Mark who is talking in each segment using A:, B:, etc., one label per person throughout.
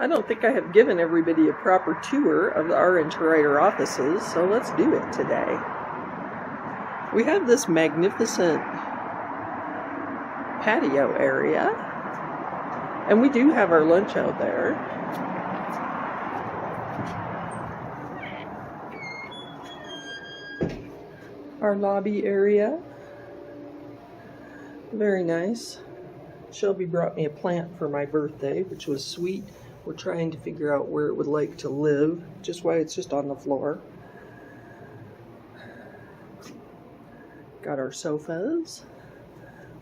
A: I don't think I have given everybody a proper tour of the RN2writer offices, so let's do it today. We have this magnificent patio area, and we do have our lunch out there. Our lobby area, very nice. Shelby brought me a plant for my birthday, which was sweet. We're trying to figure out where it would like to live, just why it's just on the floor. Got our sofas.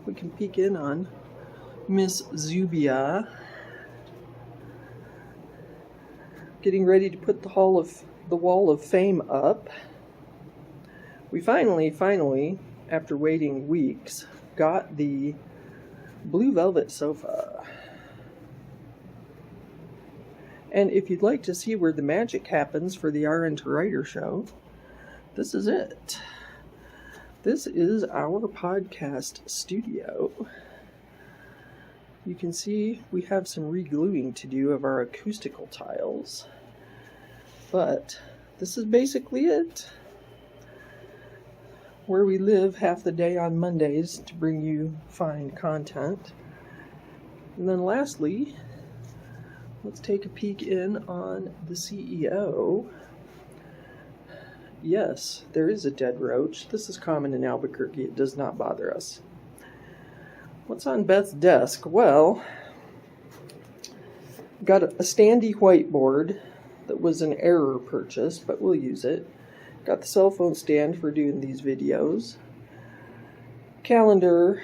A: We can peek in on Miss Zubia. Getting ready to put the wall of fame up. We finally, after waiting weeks, got the blue velvet sofa. And if you'd like to see where the magic happens for the RN2writer Show, this is it. This is our podcast studio. You can see we have some re-gluing to do of our acoustical tiles. But this is basically it. Where we live half the day on Mondays to bring you fine content. And then lastly, let's take a peek in on the CEO. Yes, there is a dead roach. This is common in Albuquerque. It does not bother us. What's on Beth's desk? Well, got a standy whiteboard that was an error purchase, but we'll use it. Got the cell phone stand for doing these videos. Calendar.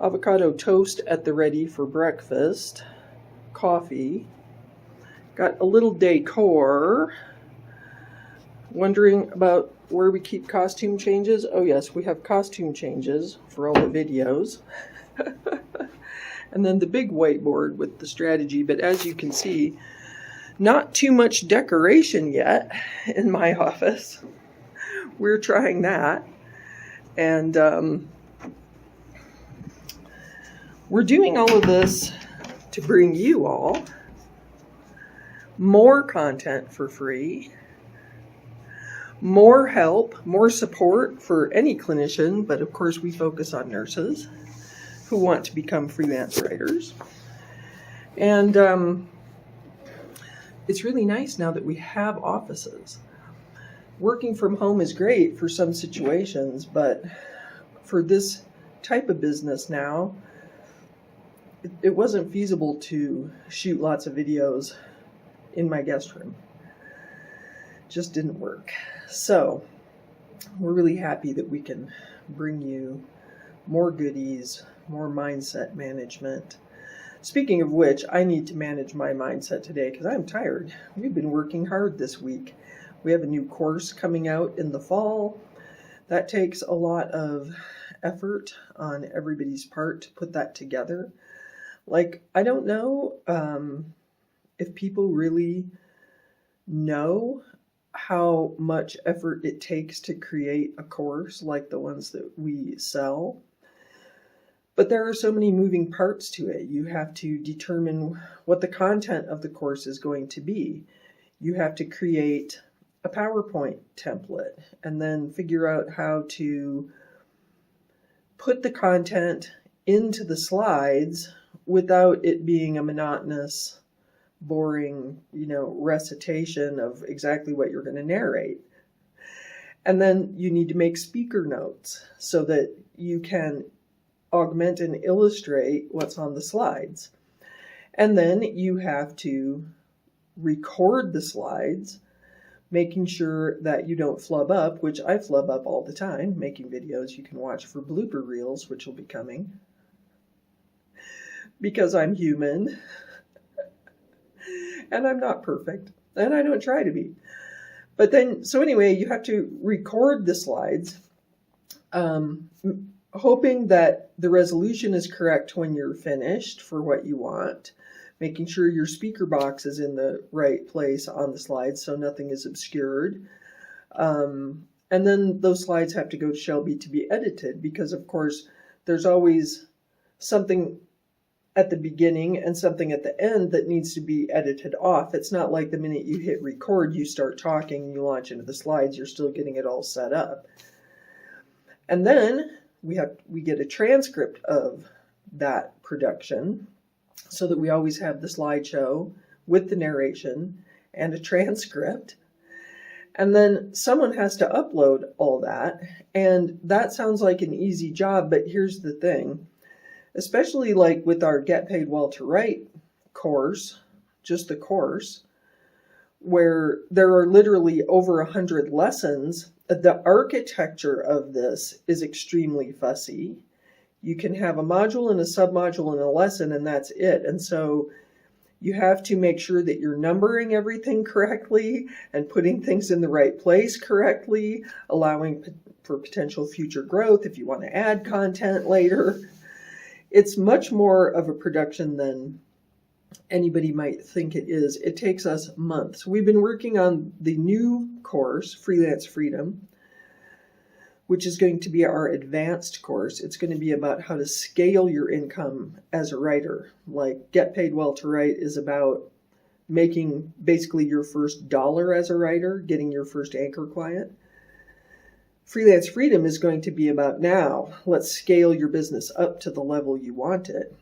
A: Avocado toast at the ready for breakfast. Coffee. Got a little decor. Wondering about where we keep costume changes? Oh yes, we have costume changes for all the videos. And then the big whiteboard with the strategy, but as you can see, not too much decoration yet in my office. We're trying that. And we're doing all of this to bring you all more content for free, more help, more support for any clinician, but of course we focus on nurses who want to become freelance writers. And it's really nice now that we have offices. Working from home is great for some situations, but for this type of business now, it wasn't feasible to shoot lots of videos in my guest room. Just didn't work. So we're really happy that we can bring you more goodies, more mindset management. Speaking of which, I need to manage my mindset today because I'm tired. We've been working hard this week. We have a new course coming out in the fall. That takes a lot of effort on everybody's part to put that together. Like, I don't know if people really know how much effort it takes to create a course like the ones that we sell. But there are so many moving parts to it. You have to determine what the content of the course is going to be. You have to create a PowerPoint template and then figure out how to put the content into the slides without it being a monotonous, boring, recitation of exactly what you're going to narrate. And then you need to make speaker notes so that you can augment and illustrate what's on the slides. And then you have to record the slides, making sure that you don't flub up, which I flub up all the time, making videos you can watch for blooper reels, which will be coming. Because I'm human. And I'm not perfect. And I don't try to be. But then, so anyway, you have to record the slides, hoping that the resolution is correct when you're finished for what you want, making sure your speaker box is in the right place on the slides so nothing is obscured. And then those slides have to go to Shelby to be edited because, of course, there's always something at the beginning and something at the end that needs to be edited off. It's not like the minute you hit record, you start talking and you launch into the slides, you're still getting it all set up. And then we get a transcript of that production so that we always have the slideshow with the narration and a transcript. And then someone has to upload all that. And that sounds like an easy job, but here's the thing. Especially like with our Get Paid Well to Write course, just the course, where there are literally over 100 lessons, the architecture of this is extremely fussy. You can have a module and a submodule and a lesson, and that's it. And so you have to make sure that you're numbering everything correctly and putting things in the right place correctly, allowing for potential future growth if you want to add content later. It's much more of a production than anybody might think it is. It takes us months. We've been working on the new course, Freelance Freedom, which is going to be our advanced course. It's going to be about how to scale your income as a writer. Like Get Paid Well to Write is about making basically your first dollar as a writer, getting your first anchor client. Freelance Freedom is going to be about now, let's scale your business up to the level you want it.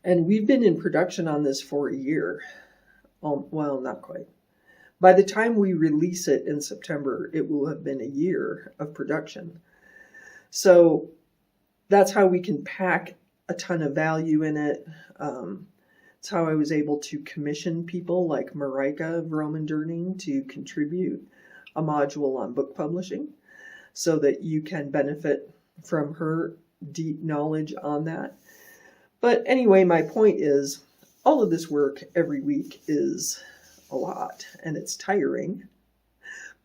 A: And we've been in production on this for a year. Well, not quite. By the time we release it in September, it will have been a year of production. So that's how we can pack a ton of value in it. It's how I was able to commission people like Marika Vroman-Durning to contribute a module on book publishing, so that you can benefit from her deep knowledge on that. But anyway, my point is, all of this work every week is a lot, and it's tiring,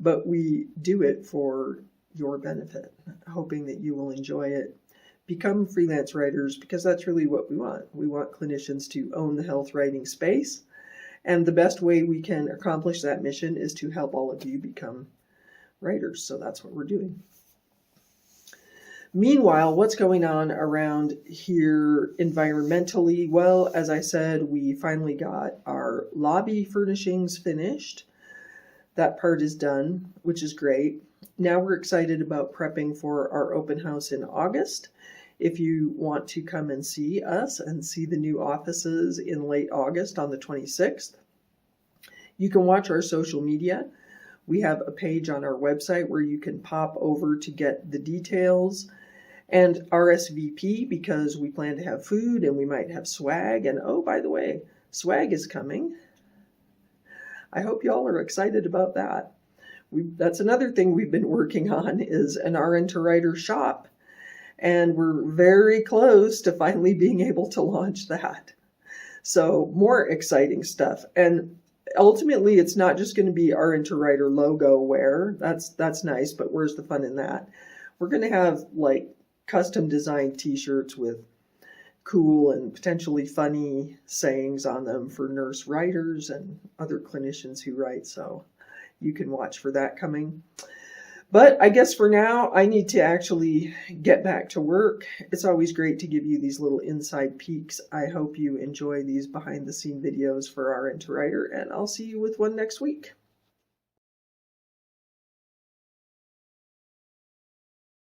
A: but we do it for your benefit, hoping that you will enjoy it. Become freelance writers, because that's really what we want. We want clinicians to own the health writing space, and the best way we can accomplish that mission is to help all of you become writers. So that's what we're doing. Meanwhile, what's going on around here environmentally? Well, as I said, we finally got our lobby furnishings finished. That part is done, which is great. Now we're excited about prepping for our open house in August. If you want to come and see us and see the new offices in late August on the 26th, you can watch our social media. We have a page on our website where you can pop over to get the details and RSVP, because we plan to have food and we might have swag. And oh, by the way, swag is coming. I hope y'all are excited about that. That's another thing we've been working on, is an RN2writer shop. And we're very close to finally being able to launch that. So more exciting stuff. And ultimately, it's not just going to be RN2writer logo wear. That's nice, but where's the fun in that? We're going to have like custom designed t-shirts with cool and potentially funny sayings on them for nurse writers and other clinicians who write. So you can watch for that coming. But I guess for now, I need to actually get back to work. It's always great to give you these little inside peeks. I hope you enjoy these behind the scene videos for RN2writer, and I'll see you with one next week.